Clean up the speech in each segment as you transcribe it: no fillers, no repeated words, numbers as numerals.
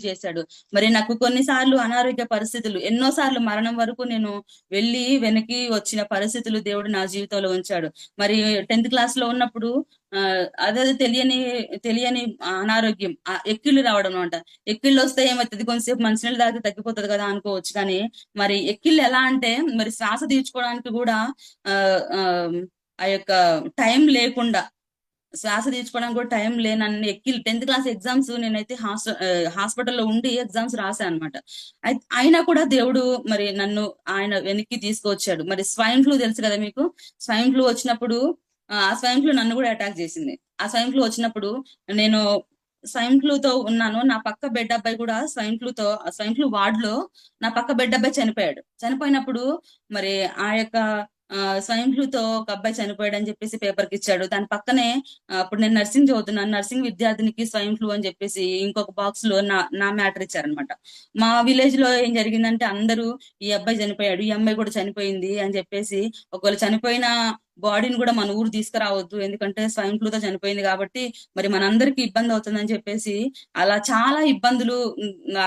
చేశాడు. మరి నాకు కొన్నిసార్లు అనారోగ్య పరిస్థితులు, ఎన్నో సార్లు మరణం వరకు నేను వెళ్ళి వెనక్కి వచ్చిన పరిస్థితులు దేవుడు నా జీవితంలో ఉంచాడు. మరి 10th క్లాస్ లో ఉన్నప్పుడు అదే తెలియని తెలియని అనారోగ్యం, ఎక్కిళ్ళు రావడం అనమాట. ఎక్కిళ్ళు వస్తే ఏమవుతుంది, కొంతసేపు మంచినీళ్ళు తాగితే తగ్గిపోతుంది కదా అనుకోవచ్చు. కానీ మరి ఎక్కిళ్ళు ఎలా అంటే, మరి శ్వాస తీర్చుకోవడానికి కూడా ఆ ఆ ఆ యొక్క టైం లేకుండా, శ్వాస తీర్చుకోవడానికి కూడా టైం లేనన్ని ఎక్కి 10th క్లాస్ ఎగ్జామ్స్ నేనైతే హాస్పిటల్లో ఉండి ఎగ్జామ్స్ రాశాను అనమాట. అయినా కూడా దేవుడు మరి నన్ను ఆయన వెనక్కి తీసుకొచ్చాడు. మరి స్వైన్ ఫ్లూ తెలుసు కదా మీకు. స్వైన్ ఫ్లూ వచ్చినప్పుడు ఆ స్వైన్ ఫ్లూ నన్ను కూడా అటాక్ చేసింది. ఆ స్వైన్ ఫ్లూ వచ్చినప్పుడు నేను స్వైన్ ఫ్లూ తో ఉన్నాను. నా పక్క బెడ్ అబ్బాయి కూడా స్వైన్ ఫ్లూ వార్డ్ లో నా పక్క బెడ్ అబ్బాయి చనిపోయాడు. చనిపోయినప్పుడు మరి ఆ యొక్క స్వైన్ ఫ్లూ తో ఒక అబ్బాయి చనిపోయాడు అని చెప్పేసి పేపర్కి ఇచ్చాడు. దాని పక్కనే అప్పుడు నేను నర్సింగ్ చదువుతున్నాను. నర్సింగ్ విద్యార్థినికి స్వైన్ ఫ్లూ అని చెప్పేసి ఇంకొక బాక్స్ లో నా మ్యాటర్ ఇచ్చారనమాట. మా విలేజ్ లో ఏం జరిగిందంటే, అందరూ ఈ అబ్బాయి చనిపోయాడు, ఈ అమ్మాయి కూడా చనిపోయింది అని చెప్పేసి, ఒకవేళ చనిపోయిన బాడీని కూడా మన ఊరు తీసుకురావద్దు, ఎందుకంటే స్వైన్ ఫ్లూ తో చనిపోయింది కాబట్టి మరి మనందరికీ ఇబ్బంది అవుతుందని చెప్పేసి, అలా చాలా ఇబ్బందులు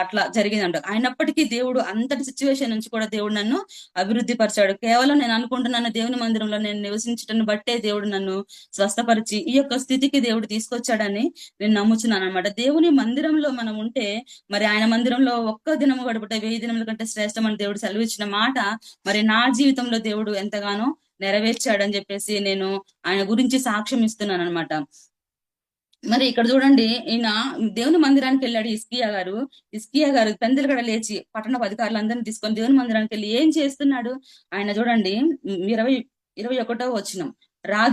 అట్లా జరిగిందంట. అయినప్పటికీ దేవుడు అంతటి సిచ్యువేషన్ నుంచి కూడా దేవుడు నన్ను అభివృద్ధి పరిచాడు. కేవలం నేను అనుకుంటున్నాను, దేవుని మందిరంలో నేను నివసించటం బట్టే దేవుడు నన్ను స్వస్థపరిచి ఈ యొక్క స్థితికి దేవుడు తీసుకొచ్చాడని నేను నమ్ముచున్నాను అనమాట. దేవుని మందిరంలో మనం ఉంటే, మరి ఆయన మందిరంలో ఒక్క దినము గడుపుట 1000 దినముల కంటే శ్రేష్టమని దేవుడు సెలవిచ్చిన మాట మరి నా జీవితంలో దేవుడు ఎంతగానో నెరవేర్చాడని చెప్పేసి నేను ఆయన గురించి సాక్ష్యం ఇస్తున్నాను అనమాట. మరి ఇక్కడ చూడండి, ఈయన దేవుని మందిరానికి వెళ్ళాడు ఇస్కియా గారు పెందలగడ లేచి పట్టణ అధికారులందరినీ తీసుకొని దేవుని మందిరానికి వెళ్ళి ఏం చేస్తున్నాడు ఆయన చూడండి. 21వ వచనం, రాజు